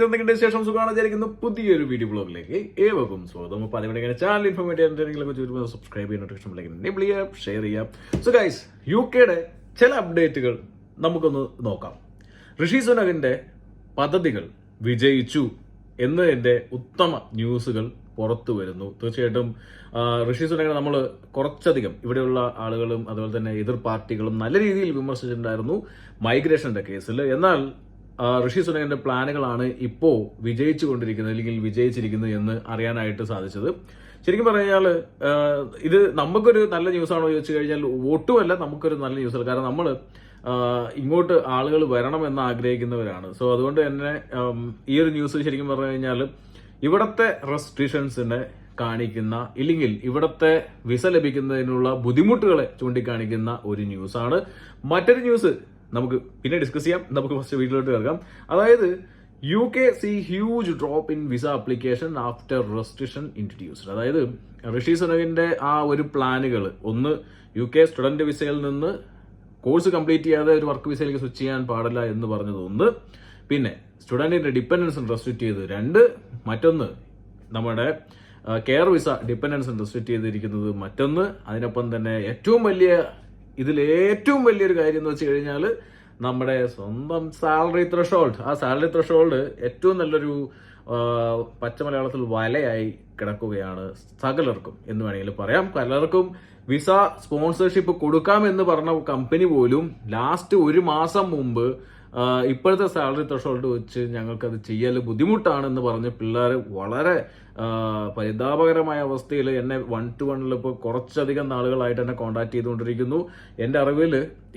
എന്തെങ്കിലും ശേഷം സുഖമാണ് വിചാരിക്കുന്ന പുതിയൊരു വീഡിയോ ബ്ലോഗിലേക്ക് ഏവർക്കും സ്വാഗതം. അപ്പോൾ അതിവിടെ ചാനൽ ഇൻഫോർമേറ്റീവ് സബ്സ്ക്രൈബ് ചെയ്യുന്ന നോട്ടിഫിക്കേഷൻ എനേബിൾ ചെയ്യാം, ഷെയർ ചെയ്യാം. സോ ഗൈസ്, യുകെയുടെ ചില അപ്ഡേറ്റുകൾ നമുക്കൊന്ന് നോക്കാം. ഋഷി സുനകിന്റെ പദ്ധതികൾ വിജയിച്ചു എന്നതിന്റെ ഉത്തമ ന്യൂസുകൾ പുറത്തു വരുന്നു. തീർച്ചയായിട്ടും ഋഷി സുനകിനെ നമ്മൾ കുറച്ചധികം ഇവിടെയുള്ള ആളുകളും അതുപോലെ തന്നെ എതിർ പാർട്ടികളും നല്ല രീതിയിൽ വിമർശിച്ചിട്ടുണ്ടായിരുന്നു മൈഗ്രേഷന്റെ കേസിൽ. എന്നാൽ ഋഷി സുനകിന്റെ പ്ലാനുകളാണ് ഇപ്പോൾ വിജയിച്ചു കൊണ്ടിരിക്കുന്നത് അല്ലെങ്കിൽ വിജയിച്ചിരിക്കുന്നത് എന്ന് അറിയാനായിട്ട് സാധിച്ചത്. ശരിക്കും പറഞ്ഞാൽ ഇത് നമുക്കൊരു നല്ല ന്യൂസാണോ ചോദിച്ചു കഴിഞ്ഞാൽ ഒട്ടുമല്ല നമുക്കൊരു നല്ല ന്യൂസല്ല. കാരണം നമ്മൾ ഇങ്ങോട്ട് ആളുകൾ വരണമെന്ന് ആഗ്രഹിക്കുന്നവരാണ്. സോ അതുകൊണ്ട് തന്നെ ഈ ഒരു ന്യൂസ് ശരിക്കും പറഞ്ഞു കഴിഞ്ഞാൽ ഇവിടത്തെ റെസ്ട്രിക്ഷൻസിനെ കാണിക്കുന്ന ഇല്ലെങ്കിൽ ഇവിടത്തെ വിസ ലഭിക്കുന്നതിനുള്ള ബുദ്ധിമുട്ടുകളെ ചൂണ്ടിക്കാണിക്കുന്ന ഒരു ന്യൂസാണ്. മറ്റൊരു ന്യൂസ് നമുക്ക് പിന്നെ ഡിസ്കസ് ചെയ്യാം. നമുക്ക് ഫസ്റ്റ് വീട്ടിലോട്ട് കേൾക്കാം. അതായത് UK see huge drop in visa application after restriction introduced. അതായത് ഋഷി സുനകിന്റെ ആ ഒരു പ്ലാനുകൾ, ഒന്ന് UK സ്റ്റുഡന്റ് വിസയിൽ നിന്ന് കോഴ്സ് കംപ്ലീറ്റ് ചെയ്യാതെ ഒരു വർക്ക് വിസയിലേക്ക് സ്വിച്ച് ചെയ്യാൻ പാടില്ല എന്ന് പറഞ്ഞത് ഒന്ന്, പിന്നെ സ്റ്റുഡന്റിന്റെ ഡിപ്പെൻഡൻസ് റെസ്ട്രിക്ട് ചെയ്ത് രണ്ട്, മറ്റൊന്ന് നമ്മുടെ കെയർ വിസ ഡിപ്പെൻഡൻസ് റെസ്ട്രിക്ട് ചെയ്തിരിക്കുന്നത് മറ്റൊന്ന്. അതിനൊപ്പം തന്നെ ഏറ്റവും വലിയൊരു കാര്യം എന്ന് വെച്ച് കഴിഞ്ഞാൽ നമ്മുടെ സ്വന്തം സാലറി ത്രഷോൾഡ്. ആ സാലറി ത്രഷോൾഡ് ഏറ്റവും നല്ലൊരു പച്ച മലയാളത്തിൽ വലയായി കിടക്കുകയാണ് സകലർക്കും എന്ന് വേണമെങ്കിൽ പറയാം. പലർക്കും വിസ സ്പോൺസർഷിപ്പ് കൊടുക്കാമെന്ന് പറഞ്ഞ കമ്പനി പോലും ലാസ്റ്റ് ഒരു മാസം മുമ്പ് ഇപ്പോഴത്തെ സാലറി ത്രഷോൾഡ് വെച്ച് ഞങ്ങൾക്കത് ചെയ്യൽ ബുദ്ധിമുട്ടാണെന്ന് പറഞ്ഞ് പിള്ളേർ വളരെ പരിതാപകരമായ അവസ്ഥയിൽ എന്നെ 1-to-1 ഇപ്പോൾ കുറച്ചധികം നാളുകളായിട്ട് എന്നെ കോൺടാക്ട് ചെയ്തുകൊണ്ടിരിക്കുന്നു. എൻ്റെ അറിവിൽ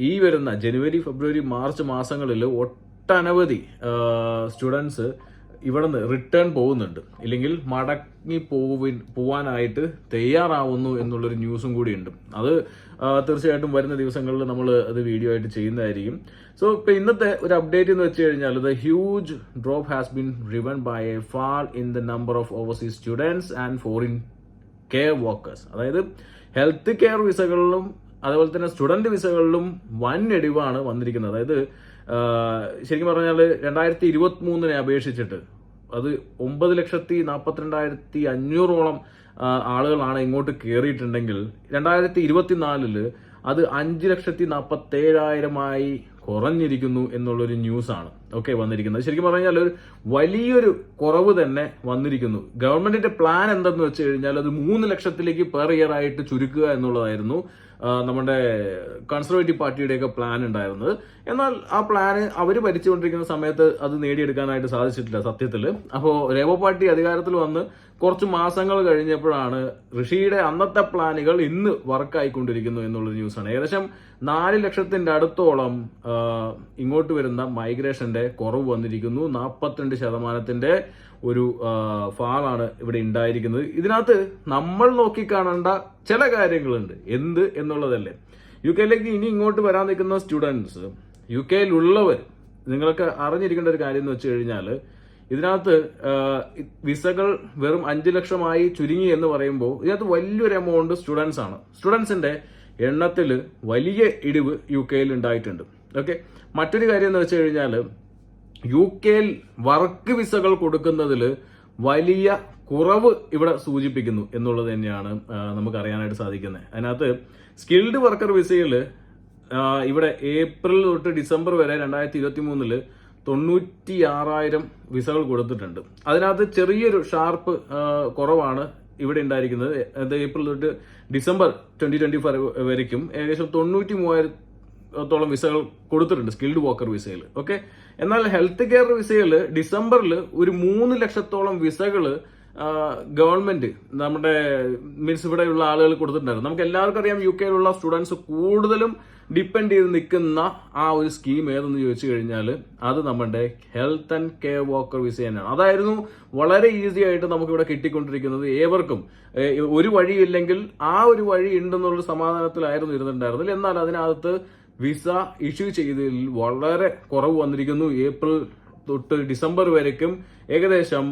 ഈ വരുന്ന ജനുവരി, ഫെബ്രുവരി, മാർച്ച് മാസങ്ങളിൽ ഒട്ടനവധി സ്റ്റുഡൻസ് ഇവിടെ നിന്ന് റിട്ടേൺ പോകുന്നുണ്ട്, ഇല്ലെങ്കിൽ മടങ്ങി പോവാനായിട്ട് തയ്യാറാവുന്നു എന്നുള്ളൊരു ന്യൂസും കൂടിയുണ്ട്. അത് തീർച്ചയായിട്ടും വരുന്ന ദിവസങ്ങളിൽ നമ്മൾ അത് വീഡിയോ ആയിട്ട് ചെയ്യുന്നതായിരിക്കും. സോ ഇപ്പൊ ഇന്നത്തെ ഒരു അപ്ഡേറ്റ് എന്ന് വെച്ച് കഴിഞ്ഞാൽ the huge drop has been driven by a fall in the number of overseas students and foreign care workers. അതായത് ഹെൽത്ത് കെയർ വിസകളിലും അതുപോലെ തന്നെ സ്റ്റുഡന്റ് വിസകളിലും വൻ ഇടിവാണ് വന്നിരിക്കുന്നത്. അതായത് ശരിക്കും പറഞ്ഞാൽ 2023 അപേക്ഷിച്ചിട്ട് അത് 9,42,500 ആളുകളാണ് ഇങ്ങോട്ട് കയറിയിട്ടുണ്ടെങ്കിൽ 2024 അത് 5,47,000 കുറഞ്ഞിരിക്കുന്നു എന്നുള്ളൊരു ന്യൂസാണ് വന്നിരിക്കുന്നത്. ശരിക്കും പറഞ്ഞാൽ ഒരു വലിയൊരു കുറവ് തന്നെ വന്നിരിക്കുന്നു. ഗവൺമെന്റിന്റെ പ്ലാൻ എന്തെന്ന് വെച്ച് കഴിഞ്ഞാൽ അത് 3 ലക്ഷത്തിലേക്ക് പെർ ഇയർ ആയിട്ട് ചുരുക്കുക എന്നുള്ളതായിരുന്നു നമ്മുടെ കൺസർവേറ്റീവ് പാർട്ടിയുടെയൊക്കെ പ്ലാൻ ഉണ്ടായിരുന്നത്. എന്നാൽ ആ പ്ലാന് അവർ ഭരിച്ചുകൊണ്ടിരിക്കുന്ന സമയത്ത് അത് നേടിയെടുക്കാനായിട്ട് സാധിച്ചിട്ടില്ല സത്യത്തിൽ. അപ്പോൾ ലേബർ പാർട്ടി അധികാരത്തിൽ വന്ന് കുറച്ച് മാസങ്ങൾ കഴിഞ്ഞപ്പോഴാണ് ഋഷിയുടെ അന്നത്തെ പ്ലാനുകൾ ഇന്ന് വർക്കായിക്കൊണ്ടിരിക്കുന്നു എന്നുള്ളൊരു ന്യൂസാണ്. ഏകദേശം 4 ലക്ഷത്തിന്റെ അടുത്തോളം ഇങ്ങോട്ട് വരുന്ന മൈഗ്രേഷന്റെ കുറവ് വന്നിരിക്കുന്നു. 42% ഒരു ഫാളാണ് ഇവിടെ ഉണ്ടായിരിക്കുന്നത്. ഇതിനകത്ത് നമ്മൾ നോക്കിക്കാണേണ്ട ചില കാര്യങ്ങളുണ്ട്. എന്ത് എന്നുള്ളതല്ലേ, UK ഇനി ഇങ്ങോട്ട് വരാൻ നിൽക്കുന്ന സ്റ്റുഡൻസ്, UK നിങ്ങൾക്ക് അറിഞ്ഞിരിക്കേണ്ട ഒരു കാര്യം എന്ന് വെച്ച് കഴിഞ്ഞാൽ ഇതിനകത്ത് വിസകൾ വെറും 5 ലക്ഷമായി ചുരുങ്ങി എന്ന് പറയുമ്പോൾ ഇതിനകത്ത് വലിയൊരു എമൗണ്ട് സ്റ്റുഡൻസ് ആണ്. സ്റ്റുഡൻസിന്റെ എണ്ണത്തിൽ വലിയ ഇടിവ് UK ഉണ്ടായിട്ടുണ്ട്. മറ്റൊരു കാര്യം എന്ന് വെച്ച് കഴിഞ്ഞാൽ UK വർക്ക് വിസകൾ കൊടുക്കുന്നതിൽ വലിയ കുറവ് ഇവിടെ സൂചിപ്പിക്കുന്നു എന്നുള്ളത് തന്നെയാണ് നമുക്ക് അറിയാനായിട്ട് സാധിക്കുന്നത്. അതിനകത്ത് സ്കിൽഡ് വർക്കർ വിസയിൽ ഇവിടെ ഏപ്രിൽ തൊട്ട് ഡിസംബർ വരെ 2023 96,000 വിസകൾ കൊടുത്തിട്ടുണ്ട്. അതിനകത്ത് ചെറിയൊരു ഷാർപ്പ് കുറവാണ് ഇവിടെ ഉണ്ടായിരിക്കുന്നത്. അത് ഏപ്രിൽ തൊട്ട് ഡിസംബർ 2024 വരയ്ക്കും ഏകദേശം 93,000 വിസകൾ കൊടുത്തിട്ടുണ്ട് സ്കിൽഡ് വർക്കർ വിസയിൽ. എന്നാൽ ഹെൽത്ത് കെയർ വിസയിൽ ഡിസംബറിൽ ഒരു 3 ലക്ഷത്തോളം വിസകൾ ഗവൺമെന്റ് നമ്മുടെ മീൻസ് ഇവിടെയുള്ള ആളുകൾ കൊടുത്തിട്ടുണ്ടായിരുന്നു. നമുക്ക് എല്ലാവർക്കും അറിയാം UK സ്റ്റുഡൻസ് കൂടുതലും ഡിപ്പെൻഡ് ചെയ്ത് നിൽക്കുന്ന ആ ഒരു സ്കീം ഏതെന്ന് ചോദിച്ചു കഴിഞ്ഞാൽ അത് നമ്മുടെ health and care worker visa തന്നെയാണ്. അതായിരുന്നു വളരെ ഈസി ആയിട്ട് നമുക്കിവിടെ കിട്ടിക്കൊണ്ടിരിക്കുന്നത്. ഏവർക്കും ഒരു വഴിയില്ലെങ്കിൽ ആ ഒരു വഴി ഉണ്ടെന്നുള്ള സമാധാനത്തിലായിരുന്നു ഇരുന്നിട്ടുണ്ടായിരുന്നത്. എന്നാൽ അതിനകത്ത് വിസ ഇഷ്യൂ ചെയ്തതിൽ വളരെ കുറവ് വന്നിരിക്കുന്നു. ഏപ്രിൽ തൊട്ട് ഡിസംബർ വരയ്ക്കും ഏകദേശം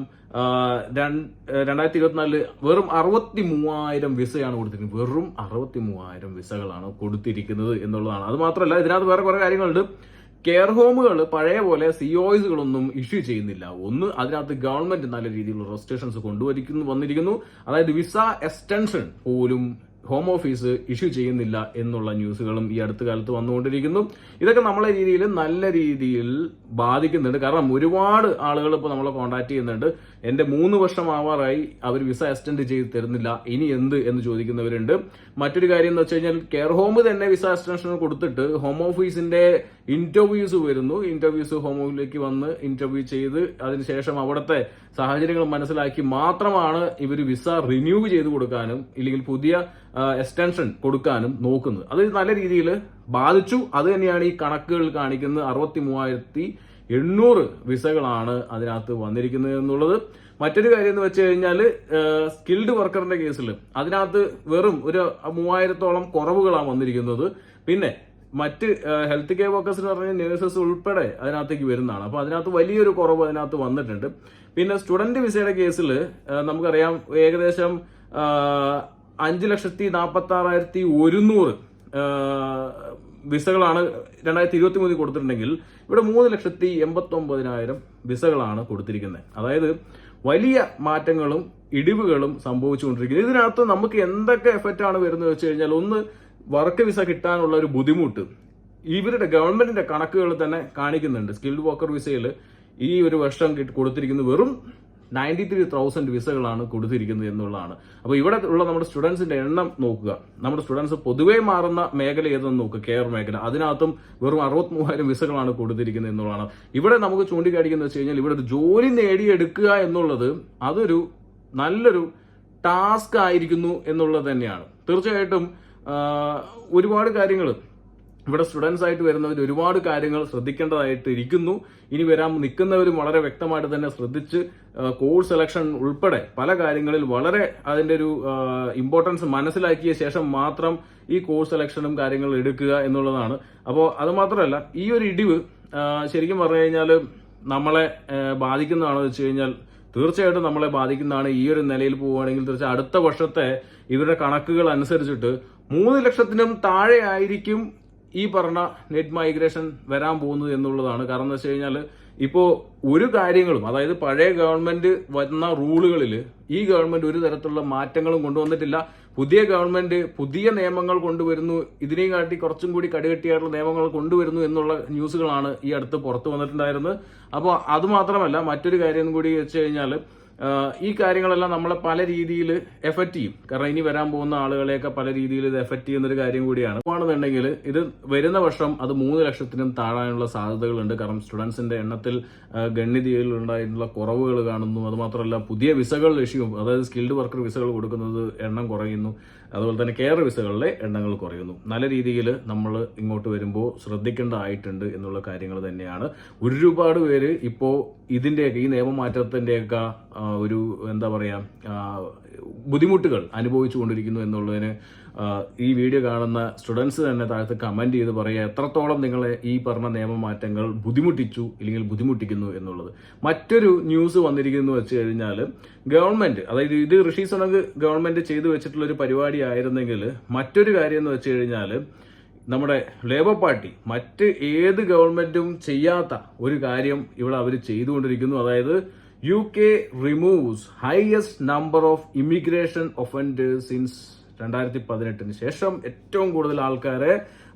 2024 വെറും 63,000 വിസയാണ് കൊടുത്തിരിക്കുന്നത്. വെറും 63,000 വിസകളാണ് കൊടുത്തിരിക്കുന്നത് എന്നുള്ളതാണ്. അത് മാത്രമല്ല ഇതിനകത്ത് വേറെ കുറെ കാര്യങ്ങളുണ്ട്. കെയർ ഹോമുകൾ പഴയ പോലെ സിഒസുകളൊന്നും ഇഷ്യൂ ചെയ്യുന്നില്ല. ഒന്ന്, അതിനകത്ത് ഗവൺമെന്റ് നല്ല രീതിയിലുള്ള റെസ്ട്രിക്ഷൻസ് വന്നിരിക്കുന്നു. അതായത് വിസ എക്സ്റ്റൻഷൻ പോലും ഹോം ഓഫീസ് ഇഷ്യൂ ചെയ്യുന്നില്ല എന്നുള്ള ന്യൂസുകളും ഈ അടുത്ത കാലത്ത് വന്നുകൊണ്ടിരിക്കുന്നു. ഇതൊക്കെ നല്ല രീതിയിൽ ബാധിക്കുന്നുണ്ട്. കാരണം ഒരുപാട് ആളുകൾ ഇപ്പോൾ നമ്മളെ കോൺടാക്ട് ചെയ്യുന്നുണ്ട്. എന്റെ 3 വർഷം ആവാറായി, അവർ വിസ എക്സ്റ്റെൻഡ് ചെയ്ത് തരുന്നില്ല, ഇനി എന്ത് എന്ന് ചോദിക്കുന്നവരുണ്ട്. മറ്റൊരു കാര്യം എന്ന് വെച്ച് കഴിഞ്ഞാൽ കെയർ ഹോം തന്നെ വിസ എക്സ്റ്റൻഷൻ കൊടുത്തിട്ട് ഹോം ഓഫീസിന്റെ ഇന്റർവ്യൂസ് വരുന്നു. ഹോം ഓഫീസിലേക്ക് വന്ന് ഇന്റർവ്യൂ ചെയ്ത് അതിനുശേഷം അവിടുത്തെ സാഹചര്യങ്ങൾ മനസ്സിലാക്കി മാത്രമാണ് ഇവർ വിസ റിന്യൂ ചെയ്ത് കൊടുക്കാനും ഇല്ലെങ്കിൽ പുതിയ എക്സ്റ്റൻഷൻ കൊടുക്കാനും നോക്കുന്നത്. അത് നല്ല രീതിയിൽ ബാധിച്ചു. അത് തന്നെയാണ് ഈ കണക്കുകൾ കാണിക്കുന്നത്. 63,800 വിസകളാണ് അതിനകത്ത് വന്നിരിക്കുന്നത് എന്നുള്ളത്. മറ്റൊരു കാര്യം എന്ന് വെച്ച് കഴിഞ്ഞാൽ സ്കിൽഡ് വർക്കറിന്റെ കേസിൽ അതിനകത്ത് വെറും ഒരു 3000-ഓളം കുറവുകളാണ് വന്നിരിക്കുന്നത്. പിന്നെ മറ്റ് ഹെൽത്ത് കെയർ വർക്കേഴ്സ് എന്ന് പറഞ്ഞാൽ നഴ്സസ് ഉൾപ്പെടെ അതിനകത്തേക്ക് വരുന്നതാണ്. അപ്പൊ അതിനകത്ത് വലിയൊരു കുറവ് അതിനകത്ത് വന്നിട്ടുണ്ട്. പിന്നെ സ്റ്റുഡന്റ് വിസയുടെ കേസിൽ നമുക്കറിയാം ഏകദേശം 5,46,100 വിസകളാണ് 2023 കൊടുത്തിട്ടുണ്ടെങ്കിൽ ഇവിടെ 3,89,000 വിസകളാണ് കൊടുത്തിരിക്കുന്നത്. അതായത് വലിയ മാറ്റങ്ങളും ഇടിവുകളും സംഭവിച്ചുകൊണ്ടിരിക്കുന്നത്. ഇതിനകത്ത് നമുക്ക് എന്തൊക്കെ എഫക്റ്റ് ആണ് വരുന്നത് വെച്ച് കഴിഞ്ഞാൽ, ഒന്ന്, വർക്ക് വിസ കിട്ടാനുള്ള ഒരു ബുദ്ധിമുട്ട് ഇവരുടെ ഗവൺമെന്റിന്റെ കണക്കുകൾ തന്നെ കാണിക്കുന്നുണ്ട്. സ്കിൽഡ് വർക്കർ വിസയിൽ ഈ ഒരു വർഷം കൊടുത്തിരിക്കുന്നത് വെറും 93,000 വിസകളാണ് കൊടുത്തിരിക്കുന്നത് എന്നുള്ളതാണ്. അപ്പോൾ ഇവിടെ ഉള്ള നമ്മുടെ സ്റ്റുഡൻസിന്റെ എണ്ണം നോക്കുക. നമ്മുടെ സ്റ്റുഡൻസ് പൊതുവേ മാറുന്ന മേഖല ഏതെന്ന് നോക്കുക, കെയർ മേഖല. അതിനകത്തും വെറും 63,000 വിസകളാണ് കൊടുത്തിരിക്കുന്നത് എന്നുള്ളതാണ്. ഇവിടെ നമുക്ക് ചൂണ്ടിക്കാണിക്കുന്നത് വെച്ച് കഴിഞ്ഞാൽ ഇവിടെ ഒരു ജോലി നേടിയെടുക്കുക എന്നുള്ളത് അതൊരു നല്ലൊരു ടാസ്ക് ആയിരിക്കുന്നു എന്നുള്ളത് തന്നെയാണ്. തീർച്ചയായിട്ടും ഒരുപാട് കാര്യങ്ങൾ ഇവിടെ സ്റ്റുഡൻസ് ആയിട്ട് വരുന്നവർ ഒരുപാട് കാര്യങ്ങൾ ശ്രദ്ധിക്കേണ്ടതായിട്ട് ഇരിക്കുന്നു. ഇനി വരാൻ നിൽക്കുന്നവരും വളരെ വ്യക്തമായിട്ട് തന്നെ ശ്രദ്ധിച്ച് കോഴ്സ് സെലക്ഷൻ ഉൾപ്പെടെ പല കാര്യങ്ങളിൽ വളരെ അതിന്റെ ഒരു ഇമ്പോർട്ടൻസ് മനസ്സിലാക്കിയ ശേഷം മാത്രം ഈ കോഴ്സ് സെലക്ഷനും കാര്യങ്ങൾ എടുക്കുക എന്നുള്ളതാണ്. അപ്പോൾ അത് മാത്രമല്ല, ഈ ഒരു ഇടിവ് ശരിക്കും പറഞ്ഞു കഴിഞ്ഞാൽ നമ്മളെ ബാധിക്കുന്നതാണെന്ന് വെച്ച് കഴിഞ്ഞാൽ തീർച്ചയായിട്ടും നമ്മളെ ബാധിക്കുന്നതാണ്. ഈ ഒരു നിലയിൽ പോവുകയാണെങ്കിൽ തീർച്ചയായും അടുത്ത വർഷത്തെ ഇവരുടെ കണക്കുകൾ അനുസരിച്ചിട്ട് 3 ലക്ഷത്തിനും താഴെ ആയിരിക്കും ഈ പറഞ്ഞ നെറ്റ് മൈഗ്രേഷൻ വരാൻ പോകുന്നത് എന്നുള്ളതാണ്. കാരണം എന്താ വെച്ച് കഴിഞ്ഞാൽ ഇപ്പോൾ ഒരു കാര്യങ്ങളും, അതായത് പഴയ ഗവൺമെന്റ് വന്ന റൂളുകളിൽ ഈ ഗവൺമെന്റ് ഒരു തരത്തിലുള്ള മാറ്റങ്ങളും കൊണ്ടുവന്നിട്ടില്ല. പുതിയ ഗവൺമെന്റ് പുതിയ നിയമങ്ങൾ കൊണ്ടുവരുന്നു, ഇതിനെയും കാട്ടി കുറച്ചും കൂടി കടുകട്ടിയായിട്ടുള്ള നിയമങ്ങൾ കൊണ്ടുവരുന്നു എന്നുള്ള ന്യൂസുകളാണ് ഈ അടുത്ത് പുറത്തു വന്നിട്ടുണ്ടായിരുന്നത്. അപ്പോൾ അത് മാത്രമല്ല, മറ്റൊരു കാര്യം കൂടി വെച്ച് കഴിഞ്ഞാൽ ഈ കാര്യങ്ങളെല്ലാം നമ്മളെ പല രീതിയിൽ എഫക്ട് ചെയ്യും. കാരണം ഇനി വരാൻ പോകുന്ന ആളുകളെയൊക്കെ പല രീതിയിൽ ഇത് എഫക്ട് ചെയ്യുന്നൊരു കാര്യം കൂടിയാണ്. ആണെന്നുണ്ടെങ്കിൽ ഇത് വരുന്ന വർഷം അത് 3 ലക്ഷത്തിനും താഴാനുള്ള സാധ്യതകളുണ്ട്. കാരണം സ്റ്റുഡൻസിന്റെ എണ്ണത്തിൽ ഗണ്യതയിലുണ്ടായിട്ടുള്ള കുറവുകൾ കാണുന്നു. അതുമാത്രമല്ല, പുതിയ വിസകൾ ഇഷ്യൂ, അതായത് സ്കിൽഡ് വർക്കർ വിസകൾ കൊടുക്കുന്നത് എണ്ണം കുറയുന്നു. അതുപോലെ തന്നെ കെയർ വിസകളിലെ എണ്ണങ്ങൾ കുറയുന്നു. നല്ല രീതിയിൽ നമ്മൾ ഇങ്ങോട്ട് വരുമ്പോൾ ശ്രദ്ധിക്കേണ്ടതായിട്ടുണ്ട് എന്നുള്ള കാര്യങ്ങൾ തന്നെയാണ്. ഒരുപാട് പേര് ഇപ്പോൾ ഇതിന്റെയൊക്കെ ഈ നിയമമാറ്റത്തിന്റെയൊക്കെ ഒരു എന്താ പറയാ ബുദ്ധിമുട്ടുകൾ അനുഭവിച്ചു കൊണ്ടിരിക്കുന്നു എന്നുള്ളതിന് ഈ വീഡിയോ കാണുന്ന സ്റ്റുഡൻസ് തന്നെ താഴത്ത് കമന്റ് ചെയ്ത് പറയുക എത്രത്തോളം നിങ്ങളെ ഈ പറഞ്ഞ നിയമമാറ്റങ്ങൾ ബുദ്ധിമുട്ടിച്ചു ഇല്ലെങ്കിൽ ബുദ്ധിമുട്ടിക്കുന്നു എന്നുള്ളത്. മറ്റൊരു ന്യൂസ് വന്നിരിക്കുന്നു വെച്ച് കഴിഞ്ഞാൽ, ഗവൺമെന്റ്, അതായത് ഇത് ഋഷി സുനക് ഗവൺമെന്റ് ചെയ്തു വെച്ചിട്ടുള്ള ഒരു പരിപാടി ആയിരുന്നെങ്കിൽ മറ്റൊരു കാര്യം എന്ന് വെച്ച് കഴിഞ്ഞാൽ, നമ്മുടെ ലേബർ പാർട്ടി മറ്റ് ഏത് ഗവൺമെന്റും ചെയ്യാത്ത ഒരു കാര്യം ഇവിടെ അവർ ചെയ്തുകൊണ്ടിരിക്കുന്നു. അതായത് UK removes highest number of immigration offenders since 2018 ശേഷം ഏറ്റവും കൂടുതൽ ആൾക്കാരെ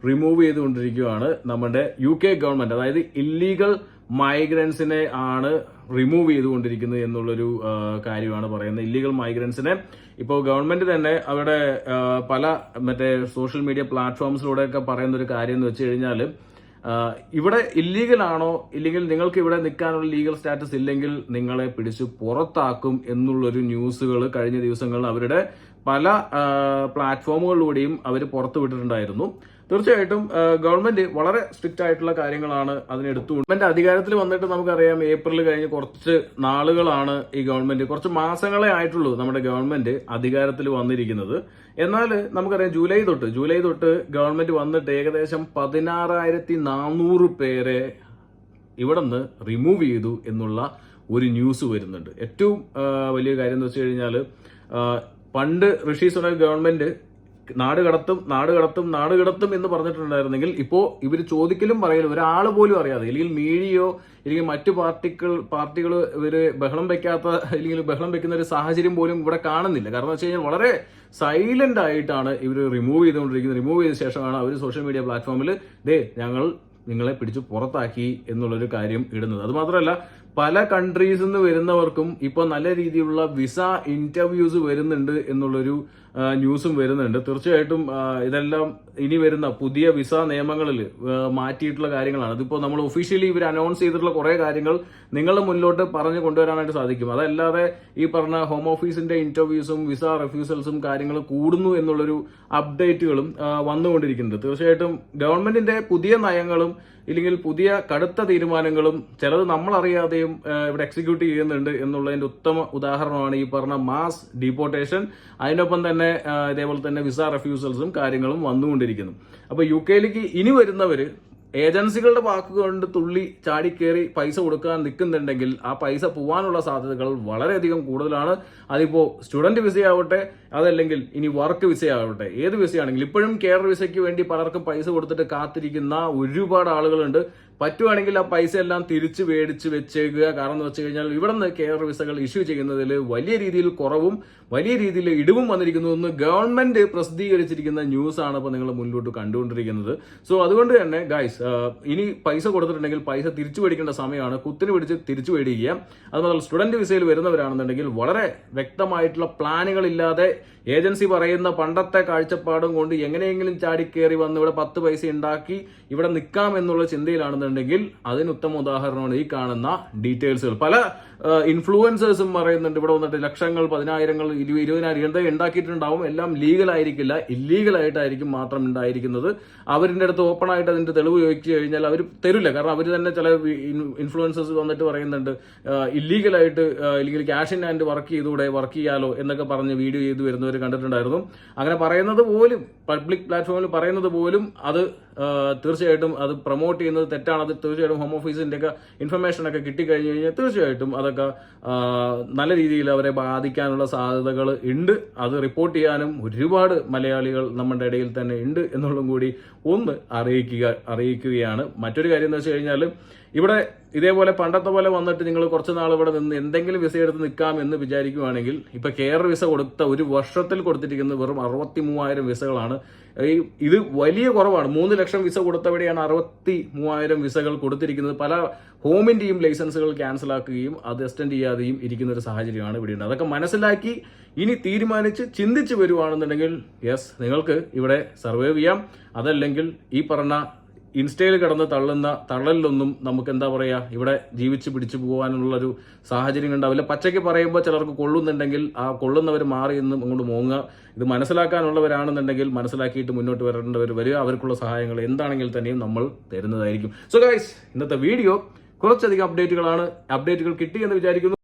റിമൂവ് ചെയ്തുകൊണ്ടിരിക്കുകയാണ് നമ്മുടെ UK ഗവൺമെന്റ്. അതായത് ഇല്ലീഗൽ മൈഗ്രൻസിനെ ആണ് റിമൂവ് ചെയ്തുകൊണ്ടിരിക്കുന്നത് എന്നുള്ളൊരു കാര്യമാണ് പറയുന്നത്. ഇല്ലീഗൽ മൈഗ്രൻസിനെ ഇപ്പോൾ ഗവൺമെന്റ് തന്നെ അവിടെ പല മറ്റേ സോഷ്യൽ മീഡിയ പ്ലാറ്റ്ഫോംസിലൂടെയൊക്കെ പറയുന്ന ഒരു കാര്യം എന്ന് വെച്ച് കഴിഞ്ഞാൽ, ഇവിടെ ഇല്ലീഗൽ ആണോ ഇല്ലെങ്കിൽ നിങ്ങൾക്ക് ഇവിടെ നിൽക്കാനുള്ള ലീഗൽ സ്റ്റാറ്റസ് ഇല്ലെങ്കിൽ നിങ്ങളെ പിടിച്ച് പുറത്താക്കും എന്നുള്ളൊരു ന്യൂസുകൾ കഴിഞ്ഞ ദിവസങ്ങളിൽ അവരുടെ പല പ്ലാറ്റ്ഫോമുകളിലൂടെയും അവർ പുറത്തു വിട്ടിട്ടുണ്ടായിരുന്നു. തീർച്ചയായിട്ടും ഗവൺമെന്റ് വളരെ സ്ട്രിക്റ്റ് ആയിട്ടുള്ള കാര്യങ്ങളാണ് അതിനെടുത്തു. ഗവൺമെന്റ് അധികാരത്തിൽ വന്നിട്ട് നമുക്കറിയാം ഏപ്രിൽ കഴിഞ്ഞ് കുറച്ച് നാളുകളാണ് ഈ ഗവൺമെന്റ്, കുറച്ച് മാസങ്ങളെ ആയിട്ടുള്ളൂ നമ്മുടെ ഗവൺമെന്റ് അധികാരത്തിൽ വന്നിരിക്കുന്നത്. എന്നാൽ നമുക്കറിയാം ജൂലൈ തൊട്ട് ഗവൺമെന്റ് വന്നിട്ട് ഏകദേശം 16,400 പേരെ ഇവിടെ നിന്ന് റിമൂവ് ചെയ്തു എന്നുള്ള ഒരു ന്യൂസ് വരുന്നുണ്ട്. ഏറ്റവും വലിയ കാര്യം എന്ന് വെച്ച് കഴിഞ്ഞാൽ, പണ്ട് ഋഷി സുനക് ഗവൺമെന്റ് നാട് കടത്തും എന്ന് പറഞ്ഞിട്ടുണ്ടായിരുന്നെങ്കിൽ ഇപ്പോൾ ഇവർ ചോദിക്കലും പറയലും ഒരാൾ പോലും അറിയാതെ, അല്ലെങ്കിൽ മീഡിയയോ അല്ലെങ്കിൽ മറ്റു പാർട്ടികൾ ഇവര് ബഹളം വെക്കാത്ത, അല്ലെങ്കിൽ ബഹളം വെക്കുന്ന ഒരു സാഹചര്യം പോലും ഇവിടെ കാണുന്നില്ല. കാരണം വെച്ച് കഴിഞ്ഞാൽ വളരെ സൈലന്റ് ആയിട്ടാണ് ഇവർ റിമൂവ് ചെയ്തുകൊണ്ടിരിക്കുന്നത്. റിമൂവ് ചെയ്ത ശേഷമാണ് അവർ സോഷ്യൽ മീഡിയ പ്ലാറ്റ്ഫോമിൽ ഞങ്ങൾ നിങ്ങളെ പിടിച്ച് പുറത്താക്കി എന്നുള്ളൊരു കാര്യം ഇടുന്നത്. അത് മാത്രമല്ല, പല കൺട്രീസിൽ നിന്ന് വരുന്നവർക്കും ഇപ്പൊ നല്ല രീതിയിലുള്ള വിസ ഇന്റർവ്യൂസ് വരുന്നുണ്ട് എന്നുള്ളൊരു ന്യൂസും വരുന്നുണ്ട്. തീർച്ചയായിട്ടും ഇതെല്ലാം ഇനി വരുന്ന പുതിയ വിസ നിയമങ്ങളിൽ മാറ്റിയിട്ടുള്ള കാര്യങ്ങളാണ്. അതിപ്പോൾ നമ്മൾ ഒഫീഷ്യലി ഇവർ അനൗൺസ് ചെയ്തിട്ടുള്ള കുറെ കാര്യങ്ങൾ നിങ്ങളുടെ മുന്നിലോട്ട് പറഞ്ഞു കൊണ്ടുവരാനായിട്ട് സാധിക്കും. അതല്ലാതെ ഈ പറഞ്ഞ ഹോം ഓഫീസിന്റെ ഇന്റർവ്യൂസും വിസ റിഫ്യൂസൽസും കാര്യങ്ങൾ കൂടുന്നു എന്നുള്ളൊരു അപ്ഡേറ്റുകളും വന്നുകൊണ്ടിരിക്കുന്നുണ്ട്. തീർച്ചയായിട്ടും ഗവൺമെന്റിന്റെ പുതിയ നയങ്ങളും ഇല്ലെങ്കിൽ പുതിയ കടുത്ത തീരുമാനങ്ങളും ചിലത് നമ്മളറിയാതെയും ഇവിടെ എക്സിക്യൂട്ട് ചെയ്യുന്നുണ്ട് എന്നുള്ളതിന്റെ ഉത്തമ ഉദാഹരണമാണ് ഈ പറഞ്ഞ മാസ് ഡീപ്പോർട്ടേഷൻ. അതിനൊപ്പം തന്നെ ഇതേപോലെ തന്നെ വിസ റിഫ്യൂസൽസും കാര്യങ്ങളും വന്നുകൊണ്ടിരിക്കുന്നു. അപ്പൊ UK ഇനി വരുന്നവര് ഏജൻസികളുടെ വാക്കുകൊണ്ട് തുള്ളി ചാടിക്കേറി പൈസ കൊടുക്കാൻ നിൽക്കുന്നുണ്ടെങ്കിൽ ആ പൈസ പോവാനുള്ള സാധ്യതകൾ വളരെയധികം കൂടുതലാണ്. അതിപ്പോ സ്റ്റുഡന്റ് വിസയാവട്ടെ, അതല്ലെങ്കിൽ ഇനി വർക്ക് വിസയാവട്ടെ, ഏത് വിസയാണെങ്കിലും ഇപ്പോഴും കെയർ വിസയ്ക്ക് വേണ്ടി പലർക്കും പൈസ കൊടുത്തിട്ട് കാത്തിരിക്കുന്ന ഒരുപാട് ആളുകളുണ്ട്. പറ്റുവാണെങ്കിൽ ആ പൈസ എല്ലാം തിരിച്ചു മേടിച്ച് വെച്ചേക്കുക. കാരണം എന്ന് വെച്ച് കഴിഞ്ഞാൽ ഇവിടെ നിന്ന് കെയർ വിസകൾ ഇഷ്യൂ ചെയ്യുന്നതിൽ വലിയ രീതിയിൽ കുറവും വലിയ രീതിയിൽ ഇടിവും വന്നിരിക്കുന്നു എന്ന് ഗവൺമെന്റ് പ്രസിദ്ധീകരിച്ചിരിക്കുന്ന ന്യൂസ് ആണ് ഇപ്പോൾ നിങ്ങൾ മുൻപോട്ട് കണ്ടുകൊണ്ടിരിക്കുന്നത്. സോ അതുകൊണ്ട് തന്നെ ഗൈസ്, ഇനി പൈസ കൊടുത്തിട്ടുണ്ടെങ്കിൽ പൈസ തിരിച്ചു മേടിക്കേണ്ട സമയമാണ്. കുത്തിന് പിടിച്ച് തിരിച്ചു മേടിക്കുക. അതുപോലെ സ്റ്റുഡന്റ് വിസയിൽ വരുന്നവരാണെന്നുണ്ടെങ്കിൽ വളരെ വ്യക്തമായിട്ടുള്ള പ്ലാനുകൾ ഇല്ലാതെ ഏജൻസി പറയുന്ന പണ്ടത്തെ കാഴ്ചപ്പാടും കൊണ്ട് എങ്ങനെയെങ്കിലും ചാടിക്കേറി വന്ന് ഇവിടെ 10 പൈസ ഉണ്ടാക്കി ഇവിടെ നിൽക്കാം എന്നുള്ള ചിന്തയിലാണെന്നുണ്ടെങ്കിൽ അതിന് ഉത്തമ ഉദാഹരണമാണ് ഈ കാണുന്ന ഡീറ്റെയിൽസുകൾ. പല ഇൻഫ്ലുവൻസേഴ്സും പറയുന്നുണ്ട് ഇവിടെ വന്നിട്ട് ലക്ഷങ്ങൾ, 10,000, 20,000 എന്താ ഉണ്ടാക്കിയിട്ടുണ്ടാവും. എല്ലാം ലീഗൽ ആയിരിക്കില്ല, ഇല്ലീഗൽ ആയിട്ടായിരിക്കും മാത്രം ഉണ്ടായിരിക്കുന്നത്. അവരുടെ അടുത്ത് ഓപ്പൺ ആയിട്ട് അതിന്റെ തെളിവ് ചോദിച്ചു കഴിഞ്ഞാൽ അവർ തരില്ല. കാരണം അവർ തന്നെ ചില ഇൻഫ്ലുവൻസേഴ്സ് വന്നിട്ട് പറയുന്നുണ്ട് ഇല്ലീഗലായിട്ട് ഇല്ലെങ്കിൽ ക്യാഷ് ഇൻ ഹാൻഡ് വർക്ക് ചെയ്യാലോ എന്നൊക്കെ പറഞ്ഞ് വീഡിയോ ചെയ്ത് വരുന്നവർ കണ്ടിട്ടുണ്ടായിരുന്നു. അങ്ങനെ പറയുന്നത് പോലും പബ്ലിക് പ്ലാറ്റ്ഫോമിൽ പറയുന്നത് പോലും അത് തീർച്ചയായിട്ടും അത് പ്രൊമോട്ട് ചെയ്യുന്നത് തെറ്റാണ്. അത് തീർച്ചയായിട്ടും ഹോം ഓഫീസിന്റെ ഒക്കെ ഇൻഫർമേഷൻ ഒക്കെ കിട്ടിക്കഴിഞ്ഞു കഴിഞ്ഞാൽ തീർച്ചയായിട്ടും അതൊക്കെ നല്ല രീതിയിൽ അവരെ ബാധിക്കാനുള്ള സാധ്യതകൾ ഉണ്ട്. അത് റിപ്പോർട്ട് ചെയ്യാനും ഒരുപാട് മലയാളികൾ നമ്മുടെ ഇടയിൽ തന്നെ ഉണ്ട് എന്നുള്ളതും കൂടി ഒന്ന് അറിയിക്കുകയാണ്. മറ്റൊരു കാര്യം എന്ന് വെച്ച് കഴിഞ്ഞാൽ ഇവിടെ ഇതേപോലെ പണ്ടത്തെ പോലെ വന്നിട്ട് നിങ്ങൾ കുറച്ച് നാൾ ഇവിടെ നിന്ന് എന്തെങ്കിലും വിസ എടുത്ത് നിൽക്കാം എന്ന് വിചാരിക്കുകയാണെങ്കിൽ ഇപ്പൊ കെയർ വിസ കൊടുത്ത ഒരു വർഷത്തിൽ കൊടുത്തിരിക്കുന്നത് വെറും 63,000 വിസകളാണ്. ഇത് വലിയ കുറവാണ്. 3 ലക്ഷം വിസ കൊടുത്തവിടെയാണ് 63,000 വിസകൾ കൊടുത്തിരിക്കുന്നത്. പല ഹോമിന്റെയും ലൈസൻസുകൾ ക്യാൻസൽ ആക്കുകയും അത് എക്സ്റ്റെൻഡ് ചെയ്യാതെയും ഇരിക്കുന്ന ഒരു സാഹചര്യമാണ് ഇവിടെയുണ്ട്. അതൊക്കെ മനസ്സിലാക്കി ഇനി തീരുമാനിച്ച് ചിന്തിച്ച് വരുവാണെന്നുണ്ടെങ്കിൽ യെസ്, നിങ്ങൾക്ക് ഇവിടെ സർവൈവ് ചെയ്യാം. അതല്ലെങ്കിൽ ഈ പറഞ്ഞ ഇൻസ്റ്റയിൽ കിടന്ന് തള്ളലിലൊന്നും നമുക്ക് എന്താ പറയുക, ഇവിടെ ജീവിച്ച് പിടിച്ചു പോകാനുള്ളൊരു സാഹചര്യം ഉണ്ടാവില്ല. പച്ചയ്ക്ക് പറയുമ്പോൾ ചിലർക്ക് കൊള്ളുന്നുണ്ടെങ്കിൽ ആ കൊള്ളുന്നവർ മാറി നിന്നും അങ്ങോട്ട് മോങ്ങുക. ഇത് മനസ്സിലാക്കാനുള്ളവരാണെന്നുണ്ടെങ്കിൽ മനസ്സിലാക്കിയിട്ട് മുന്നോട്ട് വരിക. അവർക്കുള്ള സഹായങ്ങൾ എന്താണെങ്കിൽ തന്നെയും നമ്മൾ തരുന്നതായിരിക്കും. സോ ഗൈസ്, ഇന്നത്തെ വീഡിയോ കുറച്ചധികം അപ്ഡേറ്റുകൾ കിട്ടി എന്ന് വിചാരിക്കുന്നു.